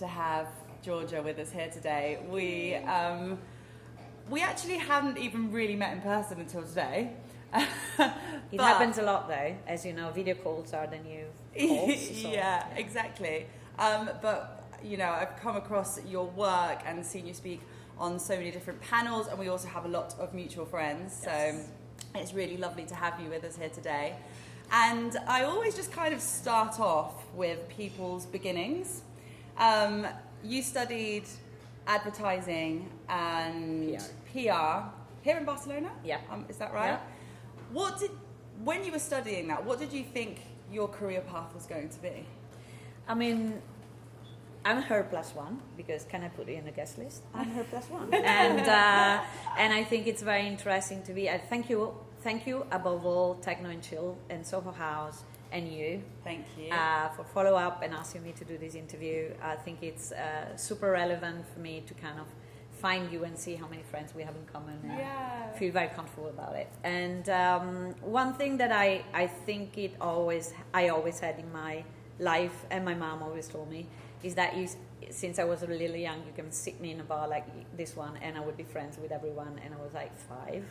to have Georgia with us here today. We actually hadn't even really met in person until today. It happens a lot though, as you know, video calls are the new calls. So. Yeah, exactly. But, you know, I've come across your work and seen you speak on so many different panels, and we also have a lot of mutual friends. Yes. So it's really lovely to have you with us here today. And I always just kind of start off with people's beginnings. You studied advertising and PR here in Barcelona? Yeah. Is that right? Yeah. When you were studying that, what did you think your career path was going to be? I mean, I'm her plus one, because can I put it in the guest list? I'm her plus one. And I think it's very interesting to be. Thank you above all, Techno Chill and Soho House and you. Thank you. For follow up and asking me to do this interview. I think it's super relevant for me to kind of find you and see how many friends we have in common. And feel very comfortable about it. And one thing that I think I always had in my life, and my mom always told me, is that since I was really young, you can sit me in a bar like this one, and I would be friends with everyone. And I was like 5,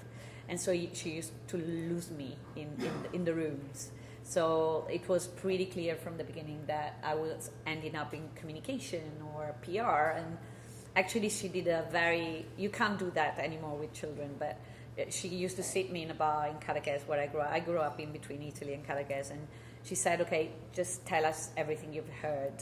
and so she used to lose me in the rooms. So it was pretty clear from the beginning that I was ending up in communication or PR. And actually, she did you can't do that anymore with children, but she used to sit me in a bar in Caracas, where I grew up in between Italy and Caracas, and she said, okay, just tell us everything you've heard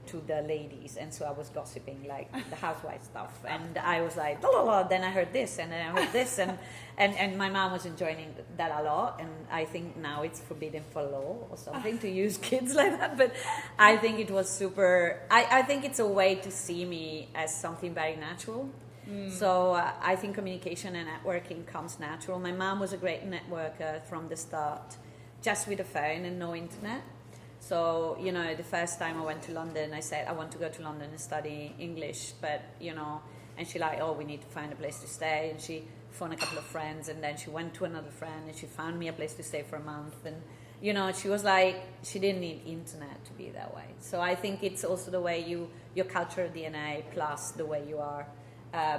to the ladies. And so I was gossiping like the housewife stuff, and I was like, blah, blah, blah. Then I heard this, and then I heard this, and my mom was enjoying that a lot. And I think now it's forbidden for law or something to use kids like that, but I think it was super. I think it's a way to see me as something very natural. So I think communication and networking comes natural. My mom was a great networker from the start, just with a phone and no internet. So, you know, the first time I went to London, I said, I want to go to London and study English, but, you know, and she like, oh, we need to find a place to stay. And she phoned a couple of friends, and then she went to another friend, and she found me a place to stay for a month. And, you know, she was like, she didn't need internet to be that way. So I think it's also the way your cultural DNA plus the way you are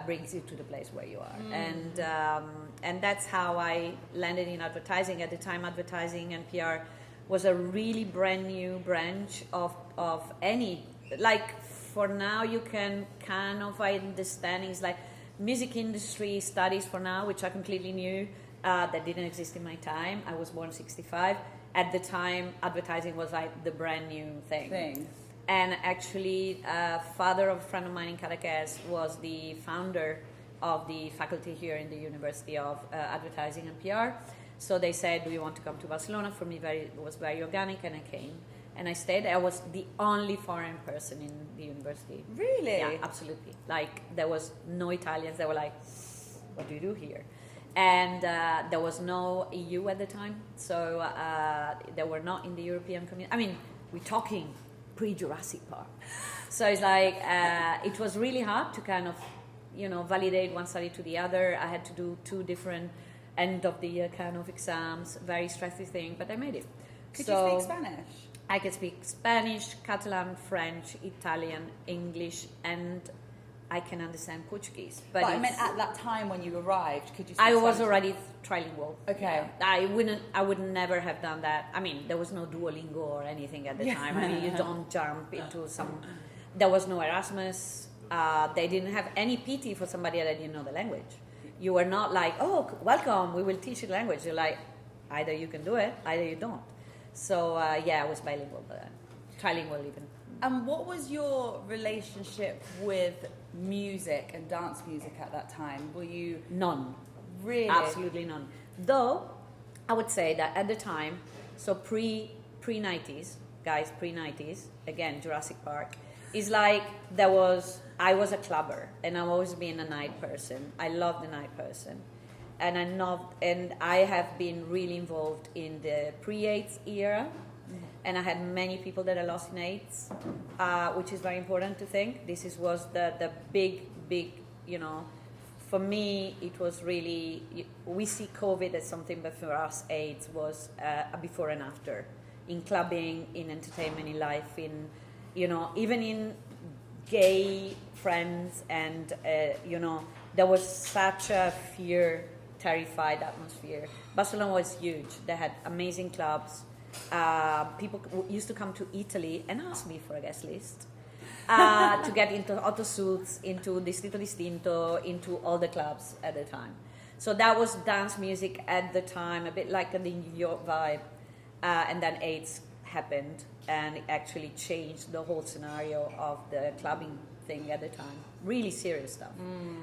brings you to the place where you are. And that's how I landed in advertising. At the time, advertising and PR was a really brand new branch of any, like for now you can kind of understand it's like music industry studies for now, which are completely new, that didn't exist in my time. I was born 65. At the time, advertising was like the brand new thing. And actually, father of a friend of mine in Caracas was the founder of the faculty here in the University of Advertising and PR. So they said, do you want to come to Barcelona? For me, it was very organic, and I came. And I stayed. I was the only foreign person in the university. Really? Yeah, absolutely. Like, there was no Italians. They were like, what do you do here? And there was no EU at the time. So they were not in the European community. I mean, we're talking pre-Jurassic Park. So it's like, it was really hard to kind of, you know, validate one study to the other. I had to do 2 different end of the year kind of exams, very stressy thing, but I made it. Could you speak Spanish? I can speak Spanish, Catalan, French, Italian, English, and I can understand Portuguese. But I meant at that time when you arrived, could you speak I was Spanish? already trilingual. Okay. I would never have done that. I mean, there was no Duolingo or anything at the time. I mean, you don't jump into there was no Erasmus. They didn't have any PT for somebody that didn't know the language. You were not like, oh, welcome, we will teach you the language. You're like, either you can do it, either you don't. So, I was bilingual, but trilingual even. And what was your relationship with music and dance music at that time? Were you... None. Really? Absolutely none. Though, I would say that at the time, so pre-90s, guys, pre-90s, again, Jurassic Park, is like I was a clubber, and I've always been a night person. I love the night person. And I have been really involved in the pre-AIDS era, and I had many people that I lost in AIDS, which is very important to think. This was the big, you know, for me, it was really, we see COVID as something, but for us, AIDS was a before and after, in clubbing, in entertainment, in life, in, you know, even in gay friends, and there was such a terrified atmosphere. Barcelona was huge. They had amazing clubs. People used to come to Italy and ask me for a guest list to get into Otto Suits, into Distrito Distinto, into all the clubs at the time. So that was dance music at the time, a bit like the New York vibe. And then AIDS happened, and it actually changed the whole scenario of the clubbing thing at the time. Really serious stuff.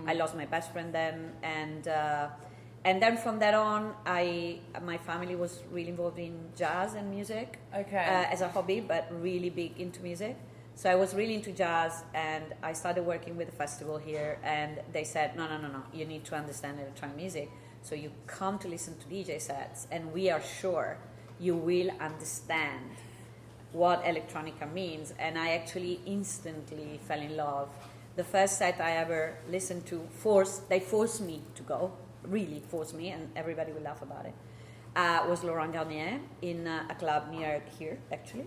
I lost my best friend then, and then from that on, my family was really involved in jazz and music as a hobby, but really big into music. So I was really into jazz, and I started working with a festival here, and they said, no, you need to understand electronic music. So you come to listen to DJ sets, and we are sure you will understand what electronica means. And I actually instantly fell in love. The first set I ever listened to, they forced me to go, really forced me, and everybody will laugh about it, was Laurent Garnier in a club near here, actually.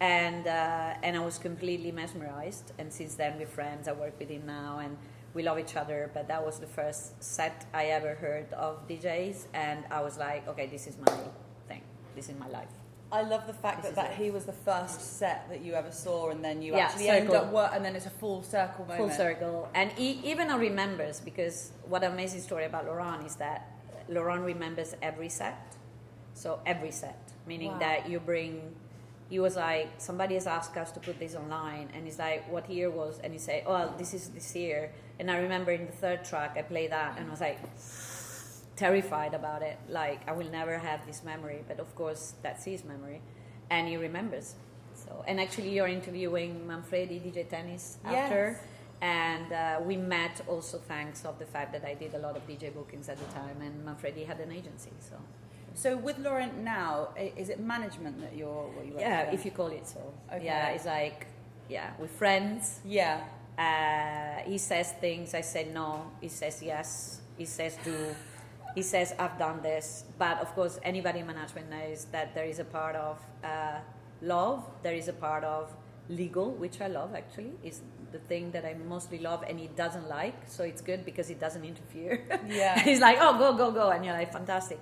And I was completely mesmerized, and since then we're friends. I work with him now, and we love each other. But that was the first set I ever heard of DJs, and I was like, okay, this is my thing. This is my life. I love the fact that he was the first set that you ever saw, and then you actually end up and then it's a full circle moment. Full circle. And he even remembers, because what an amazing story about Laurent is that Laurent remembers every set. So every set, meaning that you bring... He was like, somebody has asked us to put this online, and he's like, what year was? And he said, oh, this is this year. And I remember in the third track, I played that, and I was like, terrified about it. Like, I will never have this memory, but of course, that's his memory, and he remembers. So, and actually, you're interviewing Manfredi, DJ Tennis, after, and we met also thanks of the fact that I did a lot of DJ bookings at the time, and Manfredi had an agency, so... So with Laurent now, is it management that you're if you call it so. Okay. Yeah, it's like, we're friends. Yeah. He says things, I say no. He says yes. He says do. He says I've done this. But of course, anybody in management knows that there is a part of love. There is a part of legal, which I love actually. Is the thing that I mostly love, and he doesn't like. So it's good because he doesn't interfere. Yeah. He's like, oh, go, and you're like, fantastic.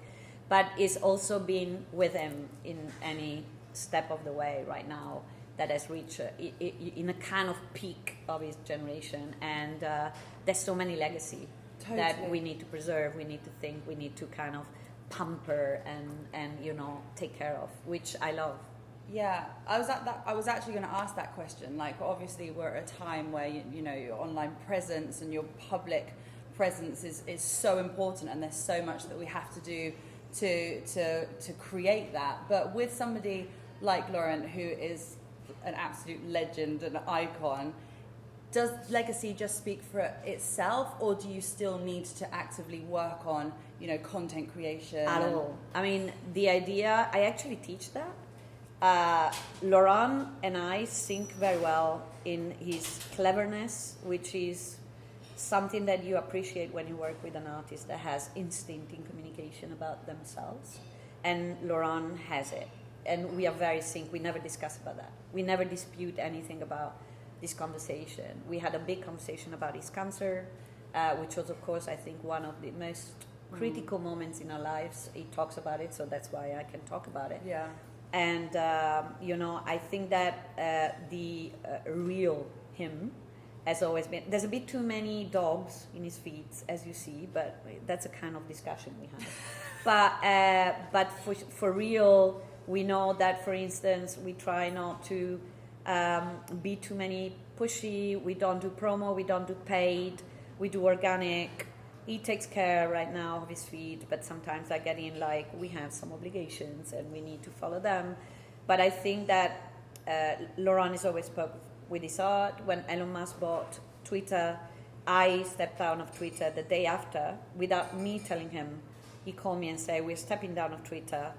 But it's also been with him in any step of the way right now that has reached in a kind of peak of his generation. And there's so many legacy that we need to preserve, we need to think, we need to kind of pamper and take care of, which I love. Yeah, I was actually going to ask that question. Like, obviously, we're at a time where your online presence and your public presence is so important, and there's so much that we have to do to create that. But with somebody like Laurent, who is an absolute legend, an icon, does legacy just speak for itself, or do you still need to actively work on content creation? At all. I mean, the idea, I actually teach that. Laurent and I sync very well in his cleverness, which is something that you appreciate when you work with an artist that has instinct in communication about themselves. And Laurent has it. And we are very sync. We never discuss about that. We never dispute anything about this conversation. We had a big conversation about his cancer, which was, of course, I think one of the most critical moments in our lives. He talks about it, so that's why I can talk about it. Yeah. And, I think that the real him has always been... There's a bit too many dogs in his feeds, as you see, but that's a kind of discussion we have. But for real, we know that, for instance, we try not to be too many pushy. We don't do promo. We don't do paid. We do organic. He takes care right now of his feed, but sometimes I get in like, we have some obligations and we need to follow them. But I think that Laurent is always with his art. When Elon Musk bought Twitter, I stepped down of Twitter the day after without me telling him. He called me and said, we're stepping down of Twitter.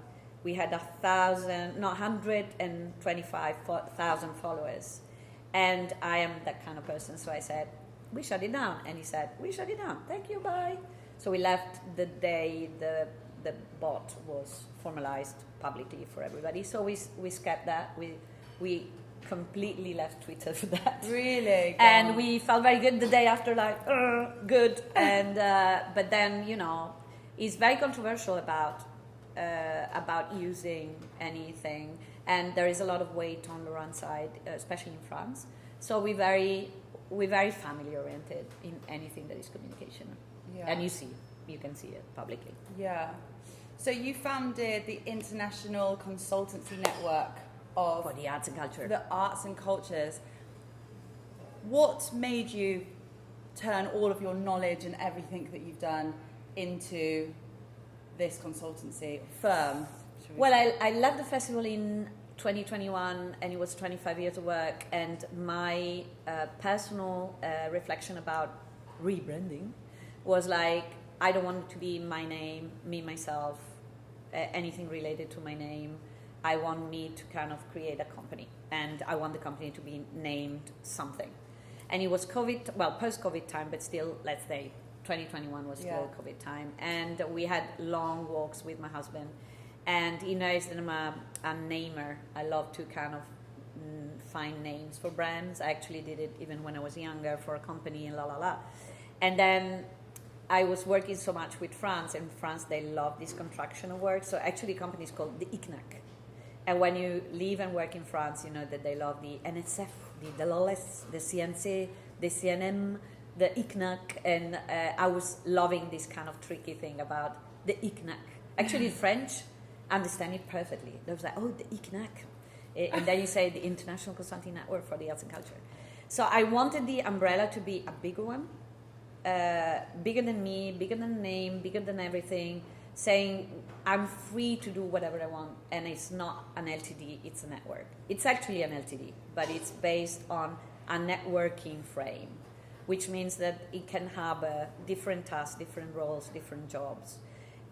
We had 125,000 followers. And I am that kind of person. So I said, we shut it down. And he said, we shut it down. Thank you, bye. So we left the day the bot was formalized publicly for everybody. So we scrapped that. We completely left Twitter for that. Really? And we felt very good the day after, like, good. And but then, you know, it's very controversial about using anything, and there is a lot of weight on Laurent's side, especially in France. So we're very family oriented in anything that is communication. Yeah. And you can see it publicly. Yeah. So you founded the International Consultancy Network For the arts and culture. The arts and cultures. What made you turn all of your knowledge and everything that you've done into this consultancy firm? Well, I left the festival in 2021, and it was 25 years of work, and my personal reflection about rebranding was like, I don't want it to be my name, me, myself, anything related to my name. I want me to kind of create a company, and I want the company to be named something. And it was post-COVID time, but still, let's say 2021 was still COVID time. And we had long walks with my husband. And he knows that I'm a namer. I love to kind of find names for brands. I actually did it even when I was younger for a company and la. And then I was working so much with France. In France, they love this contraction of work. So actually, the company is called the ICNAC. And when you live and work in France, you know that they love the NSF, the DLS, the CNC, the CNM, the ICNAC. And I was loving this kind of tricky thing about the ICNAC. Actually, French understand it perfectly. They was like, oh, the ICNAC. And then you say the International Consulting Network for the Arts and Culture. So I wanted the umbrella to be a bigger one, bigger than me, bigger than the name, bigger than everything, saying I'm free to do whatever I want, and it's not an LTD, it's a network. It's actually an LTD, but it's based on a networking frame, which means that it can have different tasks, different roles, different jobs.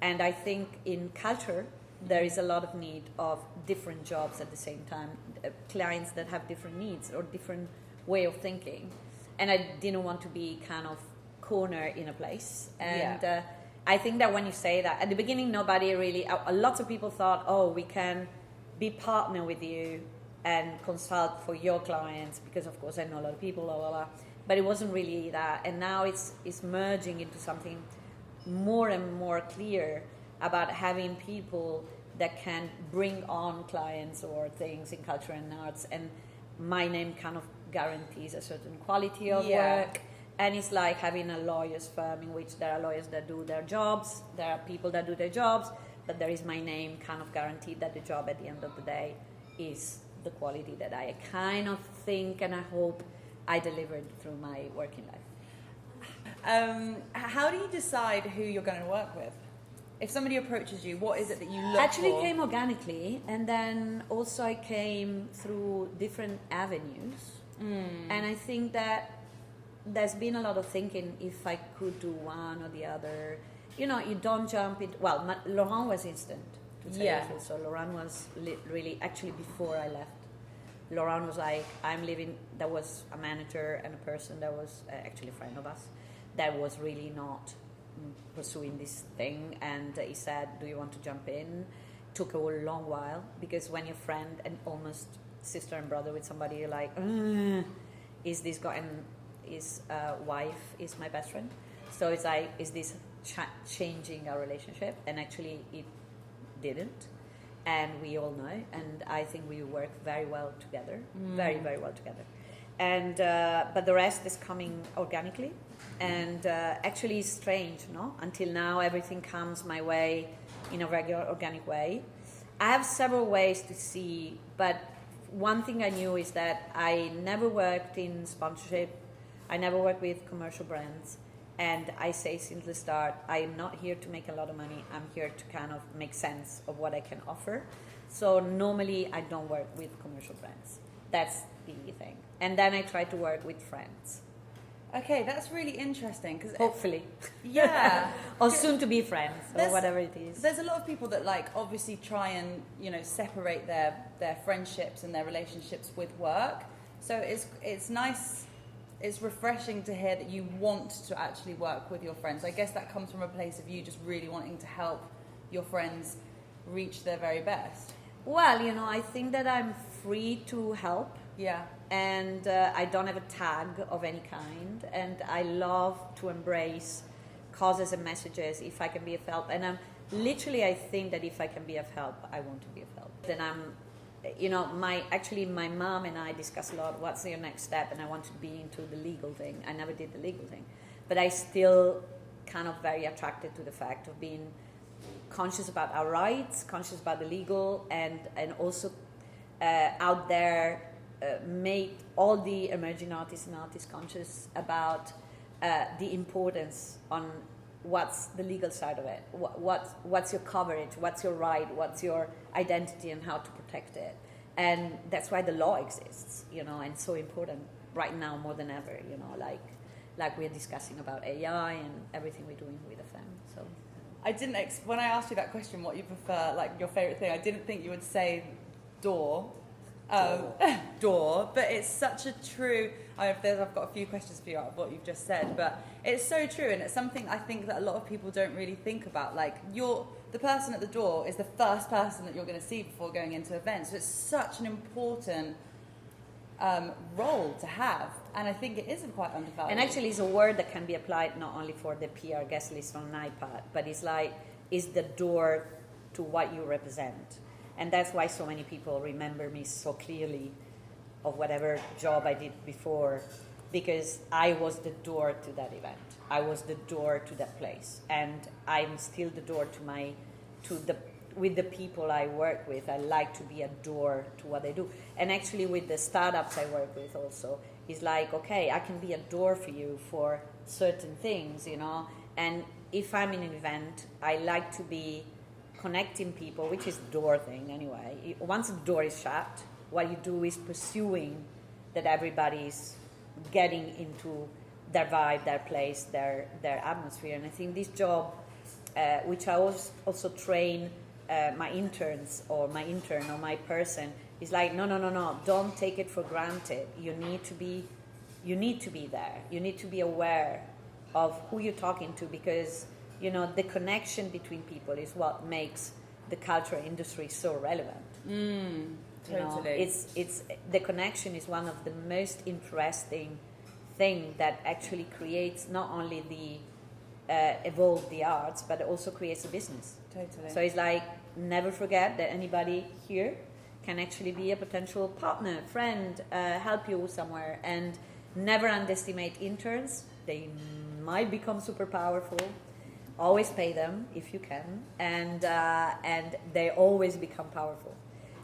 And I think in culture, there is a lot of need of different jobs at the same time, clients that have different needs or different way of thinking. And I didn't want to be kind of corner in a place. And I think that when you say that, at the beginning, nobody really, lots of people thought, oh, we can be partner with you and consult for your clients, because of course I know a lot of people, blah, blah, blah. But it wasn't really that. And now it's merging into something more and more clear about having people that can bring on clients or things in culture and arts, and my name kind of guarantees a certain quality of work. And it's like having a lawyer's firm in which there are lawyers that do their jobs, there are people that do their jobs, but there is my name kind of guaranteed that the job at the end of the day is the quality that I kind of think and I hope I delivered through my working life. How do you decide who you're going to work with? If somebody approaches you, what is it that you look Actually, for? came organically, and then also I came through different avenues. And I think that there's been a lot of thinking if I could do one or the other. You know, you don't jump into... Well, Laurent was instant, to tell you the truth. So Laurent was really... Actually, before I left, Laurent was like, I'm leaving... There was a manager and a person that was actually a friend of us that was really not pursuing this thing, and he said, do you want to jump in? Took a long while, because when you're friend and almost sister and brother with somebody, you're like, is this guy... And his wife is my best friend, so it's like, is this changing our relationship? And actually it didn't, and we all know, and I think we work very well together, very, very well together. And but the rest is coming organically, and actually it's strange, no? Until now everything comes my way in a regular organic way. I have several ways to see, but one thing I knew is that I never worked in sponsorship, I never work with commercial brands, and I say since the start, I am not here to make a lot of money. I'm here to kind of make sense of what I can offer. So normally I don't work with commercial brands. That's the thing. And then I try to work with friends. Okay, that's really interesting. Cause hopefully. Yeah. Or soon to be friends, or whatever it is. There's a lot of people that like obviously try and, you know, separate their friendships and their relationships with work. So it's nice... It's refreshing to hear that you want to actually work with your friends. I guess that comes from a place of you just really wanting to help your friends reach their very best. Well, you know, I think that I'm free to help Yeah. And I don't have a tag of any kind. And I love to embrace causes and messages if I can be of help. And I think that if I can be of help, I want to be of help. Then my mom and I discuss a lot, what's your next step? And I want to be into the legal thing. I never did the legal thing. But I still kind of very attracted to the fact of being conscious about our rights, conscious about the legal, and also out there make all the emerging artists and artists conscious about the importance on what's the legal side of it, what's your coverage, what's your right, what's your identity, and how to protect it. And that's why the law exists, and so important right now more than ever, like we're discussing about AI and everything we're doing with FM. So I didn't when I asked you that question, what you prefer, like your favorite thing, I didn't think you would say door. Door, but it's such a true. I've got a few questions for you out of what you've just said, but it's so true, and it's something I think that a lot of people don't really think about. Like the person at the door is the first person that you're going to see before going into events. So it's such an important role to have, and I think it is quite undervalued. And actually, it's a word that can be applied not only for the PR guest list on an iPad, but it's the door to what you represent. And that's why so many people remember me so clearly of whatever job I did before, because I was the door to that event. I was the door to that place, and I'm still the door with the people I work with. I like to be a door to what they do. And actually, with the startups I work with, also, it's like, okay, I can be a door for you for certain things, And if I'm in an event, I like to be connecting people, which is the door thing anyway. Once the door is shut, what you do is pursuing that everybody's getting into their vibe, their place, their atmosphere. And I think this job, which I also train my interns or my intern or my person, is like, no, don't take it for granted. You need to be there. You need to be aware of who you're talking to, because the connection between people is what makes the culture industry so relevant. Totally. It's the connection is one of the most interesting thing that actually creates not only evolve the arts, but it also creates a business. Totally. So it's like, never forget that anybody here can actually be a potential partner, friend, help you somewhere, and never underestimate interns. They might become super powerful. Always pay them if you can, and they always become powerful.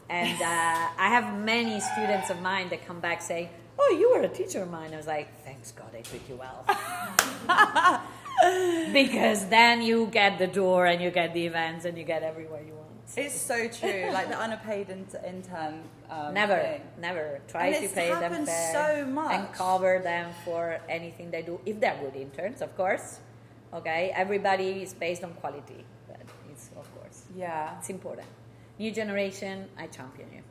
And I have many students of mine that come back saying, "Oh, you were a teacher of mine." I was like, "Thanks God, I treat you well," because then you get the door and you get the events and you get everywhere you want. It's so true, like the unpaid intern. Never try to pay them fair so much and cover them for anything they do if they're good interns, of course. Okay, everybody is based on quality, but it's, of course, it's important. New generation, I champion you.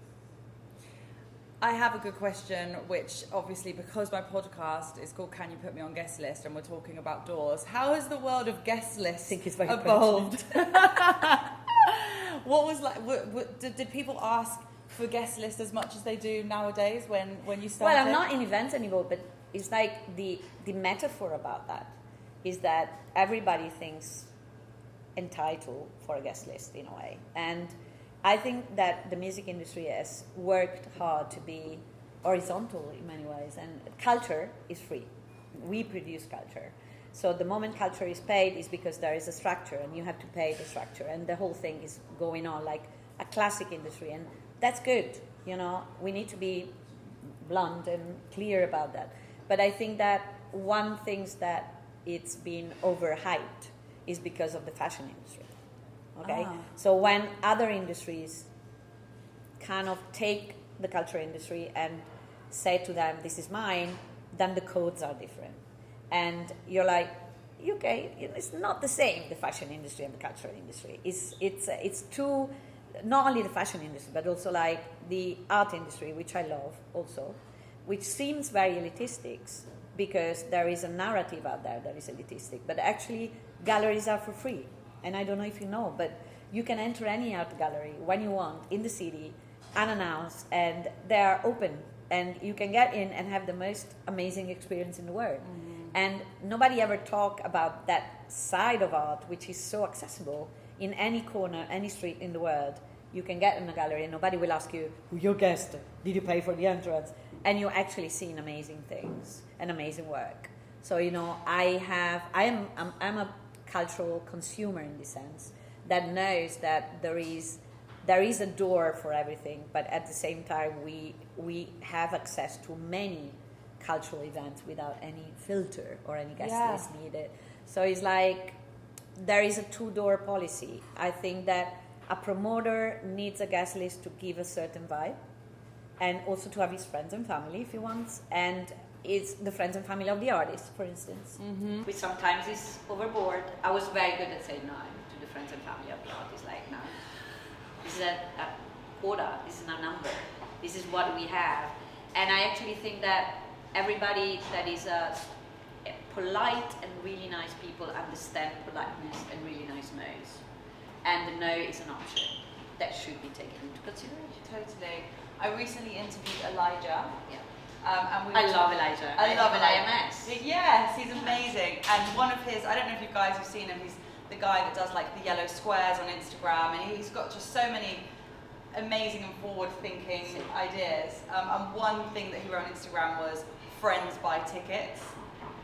I have a good question, which obviously, because my podcast is called Can You Put Me on Guestlist, and we're talking about doors, how has the world of Guestlist evolved? What was like? Did people ask for Guestlist as much as they do nowadays when you started? Well, I'm not in events anymore, but it's like the metaphor about that is that everybody thinks entitled for a guest list in a way. And I think that the music industry has worked hard to be horizontal in many ways, and culture is free. We produce culture. So the moment culture is paid is because there is a structure and you have to pay the structure, and the whole thing is going on like a classic industry, and that's good. We need to be blunt and clear about that. But I think that one thing that it's been overhyped is because of the fashion industry. Okay? So when other industries kind of take the culture industry and say to them, this is mine, then the codes are different. And you're like, okay, it's not the same, the fashion industry and the cultural industry. It's two, not only the fashion industry, but also like the art industry, which I love also, which seems very elitistic because there is a narrative out there that is elitistic. But actually, galleries are for free. And I don't know if you know, but you can enter any art gallery when you want in the city, unannounced, and they are open and you can get in and have the most amazing experience in the world. And nobody ever talk about that side of art, which is so accessible in any corner, any street in the world. You can get in a gallery and nobody will ask you, who's your guest? Did you pay for the entrance? And you're actually seeing amazing things and amazing work. So, you know, I'm a cultural consumer in this sense that knows that there is a door for everything, but at the same time we have access to many cultural events without any filter or any guest list needed. So it's like there is a two-door policy. I think that a promoter needs a guest list to give a certain vibe, and also to have his friends and family if he wants, and it's the friends and family of the artist, for instance. Which sometimes is overboard. I was very good at saying no to the friends and family of the artist, like, no, this is a quota, this is a number, this is what we have. And I actually think that everybody that is polite and really nice people understand politeness and really nice no's. And the no is an option that should be taken into consideration. Totally. I recently interviewed Elijah. Yeah. And I love Elijah. I love Elijah. Yes, he's amazing. And one of his, I don't know if you guys have seen him, he's the guy that does like the yellow squares on Instagram, and he's got just so many amazing and forward-thinking ideas. And one thing that he wrote on Instagram was friends buy tickets.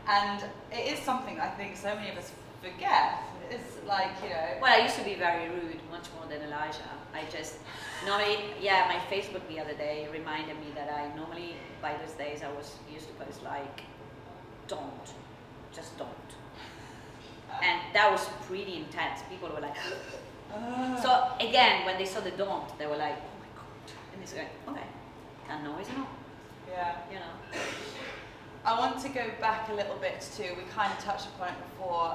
And it is something I think so many of us forget. It's like, you know... Well, I used to be very rude, much more than Elijah. I just, normally, my Facebook the other day reminded me that I normally, by those days, I was used to post like, don't, just don't. And that was pretty intense. People were like, so again, when they saw the don't, they were like, oh my God. And it's going, okay, and no is no. Yeah. You know. I want to go back a little bit to, we kind of touched upon it before,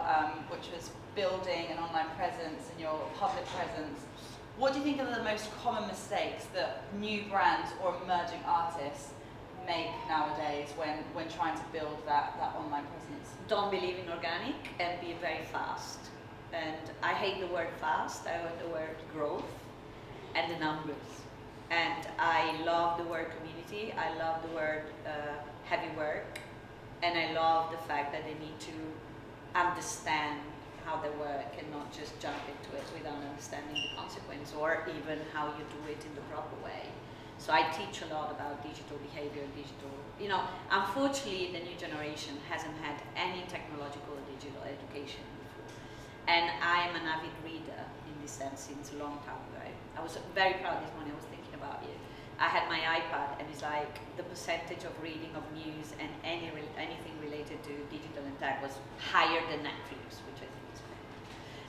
which was building an online presence and your public presence. What do you think are the most common mistakes that new brands or emerging artists make nowadays when trying to build that online presence? Don't believe in organic and be very fast. And I hate the word fast, I hate the word growth and the numbers. And I love the word community, I love the word heavy work, and I love the fact that they need to understand how they work and not just jump into it without understanding the consequence or even how you do it in the proper way. So I teach a lot about digital behavior, you know, unfortunately the new generation hasn't had any technological or digital education before. And I am an avid reader in this sense since a long time ago. I was very proud this morning, I was thinking about you. I had my iPad and it's like the percentage of reading of news and anything related to digital and tech was higher than Netflix, which I think is great.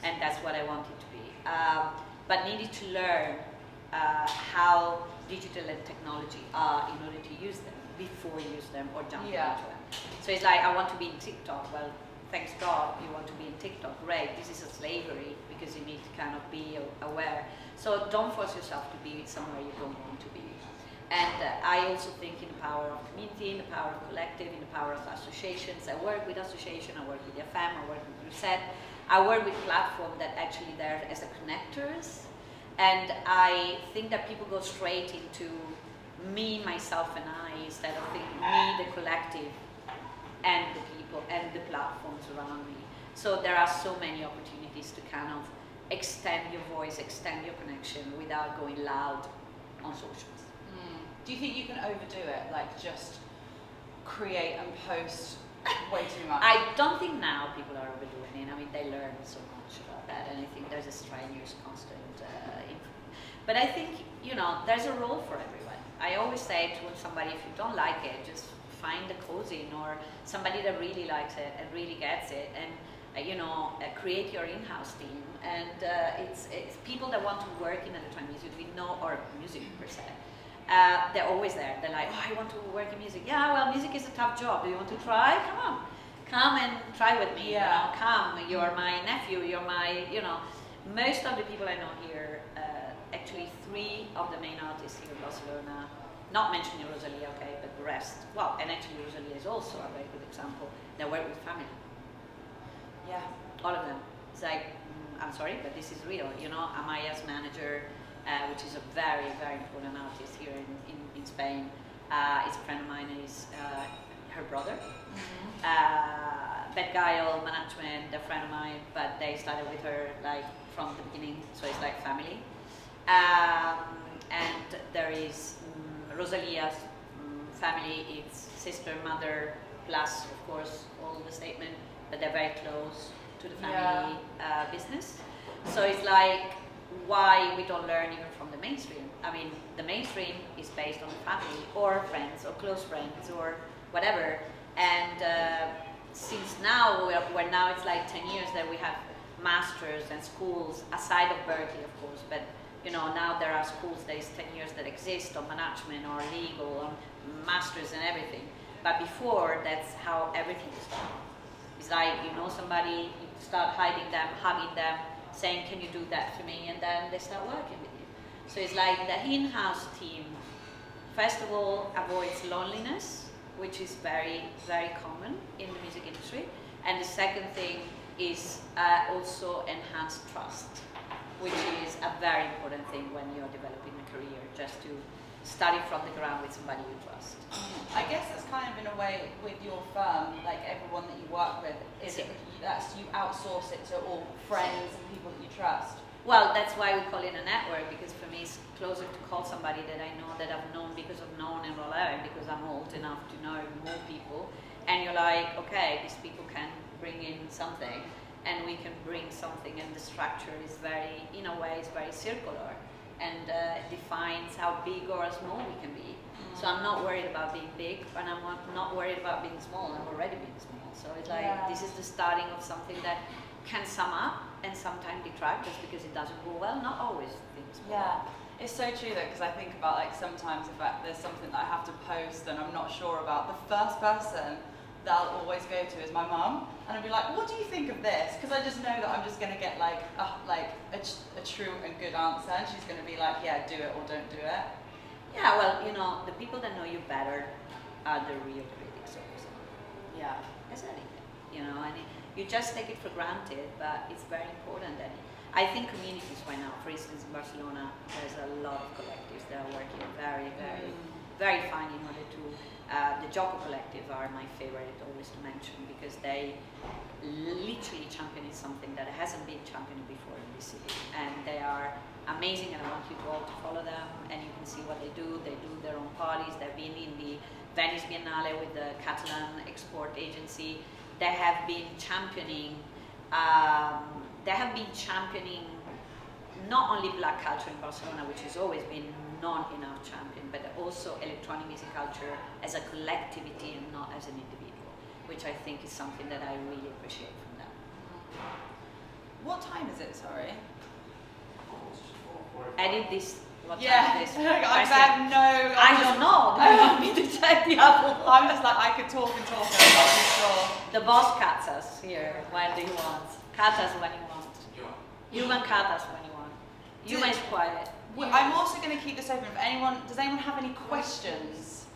And that's what I wanted to be. But needed to learn how digital and technology are in order to use them before you use them or jump into them. So it's like, I want to be in TikTok. Well, thanks God you want to be in TikTok. Great, this is a slavery because you need to kind of be aware. So don't force yourself to be somewhere you don't want to be. And I also think in the power of community, in the power of collective, in the power of associations. I work with association, I work with IFM, I work with Reset. I work with platforms that actually there as a connectors. And I think that people go straight into me, myself, and I instead of thinking me, the collective, and the people, and the platforms around me. So there are so many opportunities to kind of extend your voice, extend your connection without going loud on socials. Do you think you can overdo it, like just create and post way too much? I don't think now people are overdoing it. I mean, they learn so much about that, and I think there's a strenuous, constant but I think, you know, there's a role for everyone. I always say to somebody, if you don't like it, just find a cousin or somebody that really likes it and really gets it, and you know, create your in-house team. And it's people that want to work in electronic music with no, or music per se. They're always there. They're like, oh, I want to work in music. Yeah, well, music is a tough job. Do you want to try? Come on. Come and try with me. Yeah. You know, come. You're my nephew. You're my, you know. Most of the people I know here, actually 3 of the main artists here in Barcelona, not mentioning Rosalia, okay, but the rest. Well, and actually Rosalia is also a very good example. They work with family. Yeah. All of them. It's like, I'm sorry, but this is real. You know, Amaya's manager, which is a very, very important artist here in Spain. is a friend of mine, is her brother. That guy, all management, a friend of mine, but they started with her like from the beginning, so it's like family. And there is Rosalia's family, it's sister, mother, plus of course all the statement, but they're very close to the family business. So it's like why we don't learn even from the mainstream. I mean, the mainstream is based on the family or friends or close friends or whatever. And since now, we're now it's like 10 years that we have masters and schools aside of Berkeley, of course, but you know, now there are schools that is 10 years that exist on management or legal, on masters and everything. But before, that's how everything started. It's like you know somebody, you start hiding them, hugging them, saying, can you do that for me? And then they start working with you. So it's like the in-house team, first of all, avoids loneliness, which is very, very common in the music industry. And the second thing is also enhanced trust, which is a very important thing when you're developing a career, just to study from the ground with somebody you trust. I guess that's kind of in a way with your firm, like everyone that you work with, is it that's you outsource it to all friends and people that you trust? Well, that's why we call it a network, because for me it's closer to call somebody that I know, that I've known because of known and Roller, because I'm old enough to know more people. And you're like, okay, these people can bring in something, and we can bring something, and the structure is very, in a way, it's very circular, and defines how big or small we can be. So I'm not worried about being big, and I'm not worried about being small. I'm already being small. So it's like this is the starting of something that can sum up and sometimes detract just because it doesn't go well. Not always things go well. It's so true though, because I think about like sometimes if there's something that I have to post and I'm not sure about, the first person that I'll always go to is my mum, and I'll be like, what do you think of this? Because I just know that I'm just going to get like a true and good answer, and she's going to be like, yeah, do it or don't do it. Yeah, well, you know, the people that know you better are the real critics of yourself. Yeah. As anything, you know, and you just take it for granted, but it's very important. And I think communities right now, for instance, in Barcelona, there's a lot of collectives that are working very, very, very fine in order to. The Joko Collective are my favorite always to mention, because they literally championing something that hasn't been championed before in this city, and they are amazing, and I want you all to follow them, and you can see what they do. They do their own parties. They've been in the Venice Biennale with the Catalan export agency. They have been championing not only black culture in Barcelona, which has always been not enough champion, but also electronic music culture as a collectivity and not as an individual, which I think is something that I really appreciate from them. What time is it, sorry? Edit this. What time is this? I don't know. Do you want me to check the Apple? I'm just like, I could talk and talk, and I'm not too sure. The boss cuts us here. When do you want? Cut us when you want. You can cut us when you want. You is quiet. I'm also going to keep this open. Does anyone have any questions?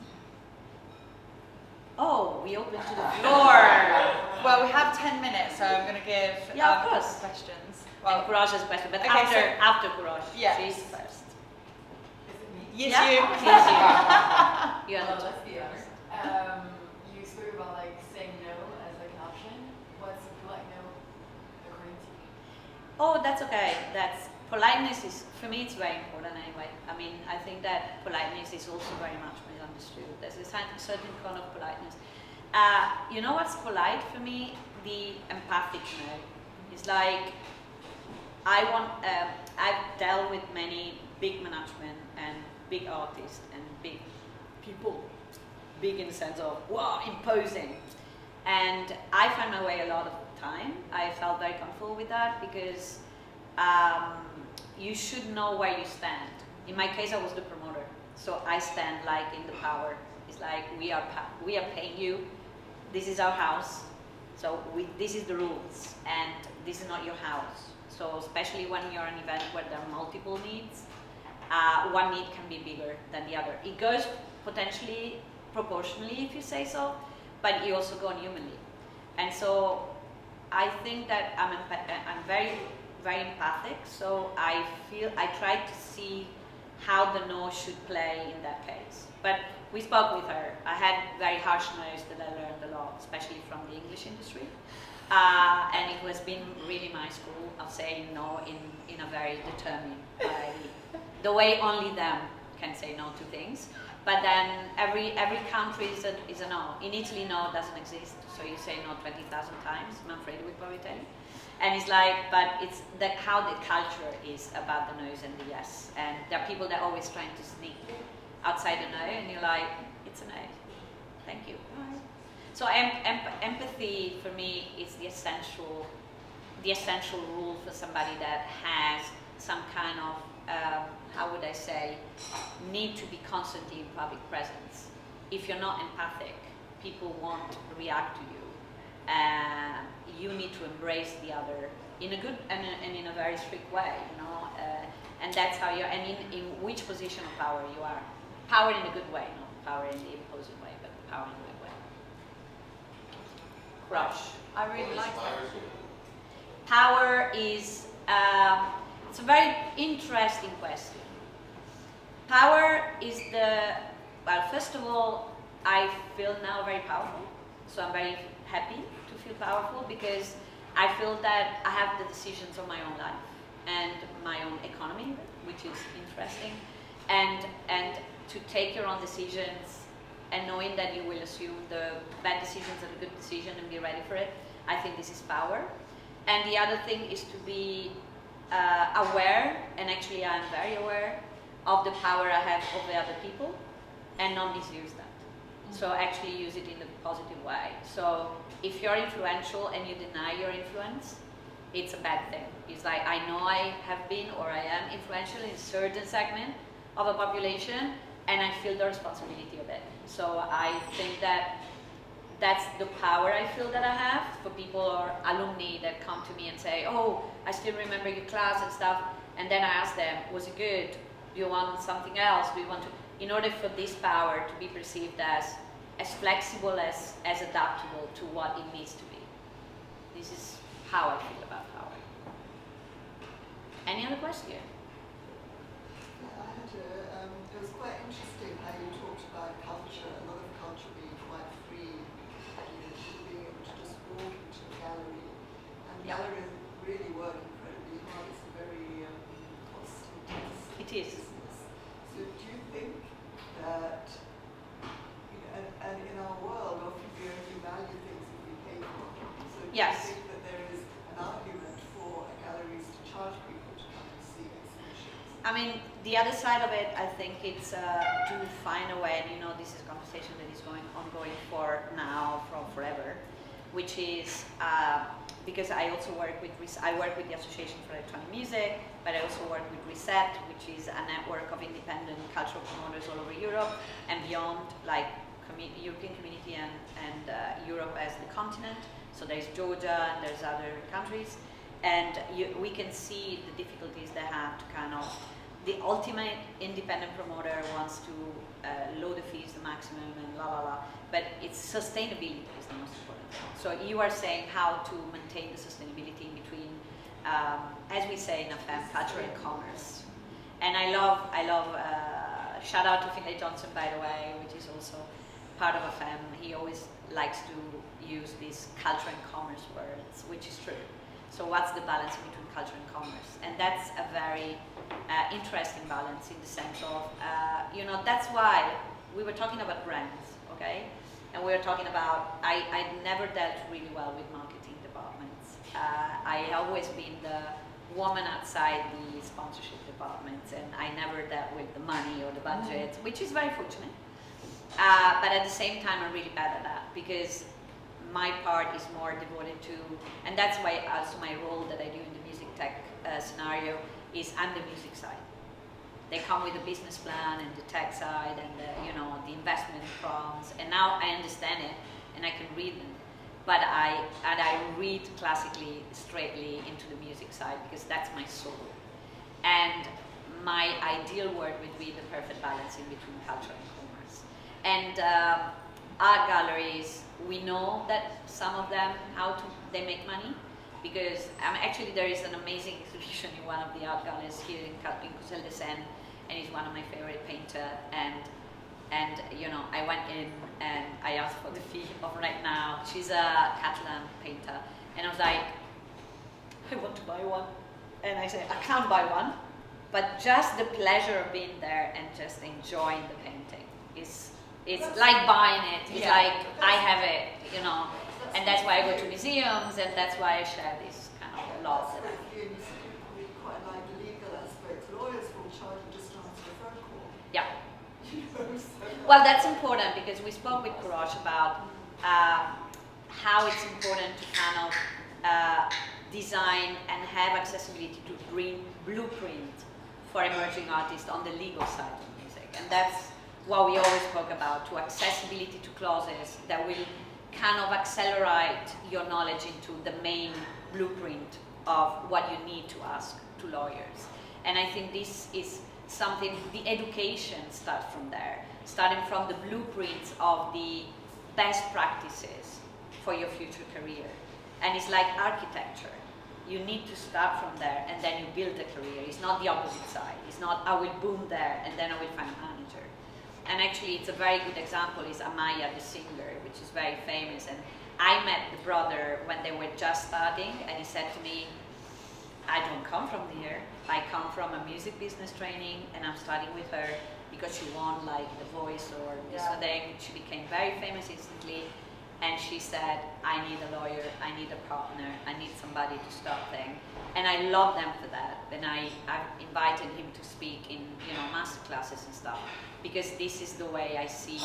Oh, we open to the floor. Well, we have 10 minutes, so I'm going to give of course. questions. Well, Courage has a question, but after Courage. Yeah. She's first. Yes, yeah? you. You are let's be honest. You spoke about like saying no as like an option. What's a polite no according to you? Oh, that's okay. Politeness is, for me, it's very important anyway. I mean, I think that politeness is also very much misunderstood. There's a certain kind of politeness. You know what's polite for me? The empathic no. It's like, I've dealt with many big management and big artists and big people, big in the sense of, wow, imposing. And I find my way a lot of the time. I felt very comfortable with that because you should know where you stand. In my case, I was the promoter, so I stand like in the power. It's like we are paying you. This is our house, so this is the rules, and this is not your house. So especially when you're an event where there are multiple needs, one need can be bigger than the other. It goes potentially proportionally, if you say so, but you also go on humanly. And so I think that I'm very, very empathic, so I try to see how the no should play in that case. But we spoke with her. I had very harsh no's that I learned a lot, especially from the English industry. And it has been really my school of saying no in a very determined way. The way only them can say no to things. But then every country is a no. In Italy, no doesn't exist, so you say no 20,000 times. Manfredi would probably tell you. And it's like, but it's how the culture is about the no's and the yes. And there are people that are always trying to sneak outside the no, and you're like, it's a no. Thank you. Bye. So empathy for me is the essential rule for somebody that has some kind of how would I say, need to be constantly in public presence. If you're not empathic, people won't react to you. You need to embrace the other in a good and in a very strict way, you know. And that's how you're, and in which position of power you are. Power in a good way, not power in the imposing way, but power in a good way. Rush. I really like that. Power is, it's a very interesting question. Power is well, first of all, I feel now very powerful, so I'm very happy to feel powerful because I feel that I have the decisions of my own life and my own economy, which is interesting, and to take your own decisions and knowing that you will assume the bad decisions are a good decision and be ready for it. I think this is power. And the other thing is to be aware, and actually I'm very aware of the power I have over other people and not misuse that. So actually use it in a positive way. So if you're influential and you deny your influence, it's a bad thing. It's like, I know I have been or I am influential in a certain segment of a population and I feel the responsibility of it. So I think that that's the power I feel that I have for people or alumni that come to me and say, oh, I still remember your class and stuff. And then I ask them, was it good? Do you want something else? Do you want to, in order for this power to be perceived as flexible, as adaptable to what it needs to be. This is how I feel about power. Any other question? It was quite interesting how you talked about culture, a lot of culture being quite free, people being able to just walk into a gallery. And galleries really work incredibly hard. It's a very cost-intensive business. So do you think that, and in our world, often we only value things that we pay for. So do you think that there is an argument for galleries to charge people to come and see exhibitions? I mean, the other side of it, I think it's to find a way, and you know, this is a conversation that is ongoing for now, from forever, which is because I also work with the Association for Electronic Music, but I also work with Reset, which is a network of independent cultural promoters all over Europe and beyond, like European community and Europe as the continent. So there's Georgia and there's other countries, and we can see the difficulties they have to kind of, the ultimate independent promoter wants to load the fees the maximum and la la la, but it's sustainability is the most important thing. So you are saying how to maintain the sustainability between, as we say in FM, culture and commerce. And I love shout out to Finlay Johnson, by the way, which is also part of FM. He always likes to use these culture and commerce words, which is true. So what's the balance between culture and commerce? And that's a very interesting balance in the sense of, that's why we were talking about brands, okay? And we were talking about, I never dealt really well with marketing departments. I always been the woman outside the sponsorship departments, and I never dealt with the money or the budget, which is very fortunate. But at the same time, I'm really bad at that because my part is more devoted to, and that's why also my role that I do in the music tech scenario is I'm the music side. They come with the business plan and the tech side and the investment prompts, and now I understand it and I can read them. But I read classically straightly into the music side because that's my soul. And my ideal word would be the perfect balance in between culture and commerce. And art galleries, we know that some of them, they make money, because actually there is an amazing exhibition in one of the art galleries here in Courcelles de Seine, and he's one of my favorite painter, and And I went in and I asked for the fee of right now. She's a Catalan painter, and I was like, I want to buy one. And I said, I can't buy one, but just the pleasure of being there and just enjoying the painting it's like buying it. It's like I have it, and that's why I go to museums, and that's why I share this kind of love. We quite like the legal aspects. Lawyers will charge you just to answer the phone call. Yeah. Well, that's important because we spoke with Courage about how it's important to kind of design and have accessibility to bring blueprint for emerging artists on the legal side of music. And that's what we always spoke about, to accessibility to clauses that will kind of accelerate your knowledge into the main blueprint of what you need to ask to lawyers. And I think this is something, the education starts from there, starting from the blueprints of the best practices for your future career. And it's like architecture. You need to start from there and then you build a career. It's not the opposite side. It's not I will boom there and then I will find a manager. And actually it's a very good example is Amaya the singer, which is very famous. And I met the brother when they were just starting, and he said to me, I don't come from here. I come from a music business training, and I'm studying with her because she won like The Voice or this or that. She became very famous instantly, and she said, I need a lawyer, I need a partner, I need somebody to start things. And I love them for that. And I've invited him to speak in master classes and stuff, because this is the way I see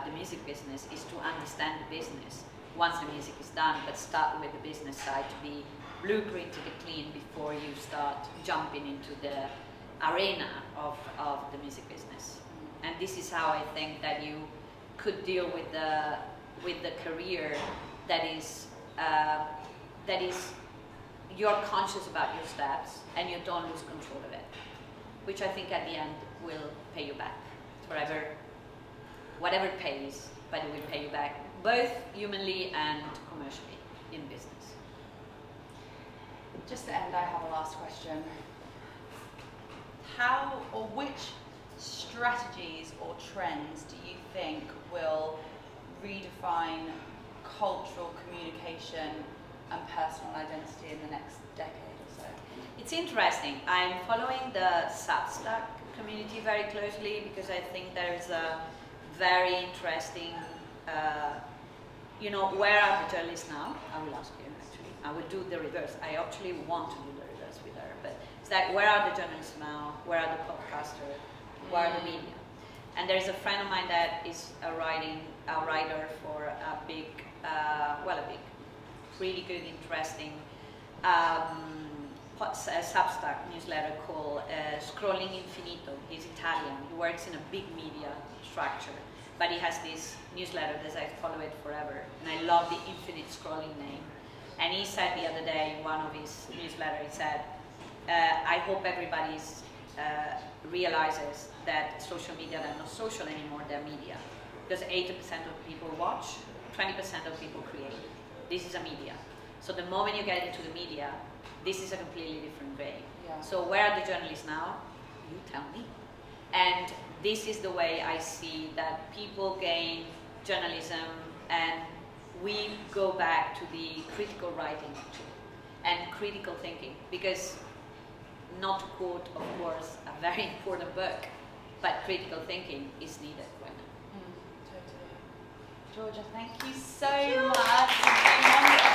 the music business, is to understand the business once the music is done, but start with the business side to be blueprinted and clean before you start jumping into the arena of the music business. And this is how I think that you could deal with the career that is you're conscious about your steps and you don't lose control of it, which I think at the end will pay you back forever. Whatever it pays, but it will pay you back both humanly and commercially in business. Just to end, I have a last question. How or which strategies or trends do you think will redefine cultural communication and personal identity in the next decade or so? It's interesting. I'm following the Substack community very closely because I think there is a very interesting, where are the journalists now? I will ask you actually. I will do the reverse. I actually want to do the reverse with her, but it's like, where are the journalists now? Where are the podcasters? Where are the media? And there's a friend of mine that is a writer for a big, really good, interesting Substack newsletter called Scrolling Infinito. He's Italian. He works in a big media structure, but he has this newsletter that I follow it forever, and I love the infinite scrolling name. And he said the other day in one of his newsletters, he said, I hope everybody realizes that social media are not social anymore, they're media. Because 80% of people watch, 20% of people create. This is a media. So the moment you get into the media, this is a completely different way. Yeah. So where are the journalists now? You tell me. And this is the way I see that people gain journalism, and we go back to the critical writing actually, and critical thinking, because not to quote, of course, a very important book, but critical thinking is needed right now. Totally. Georgia, thank you so much.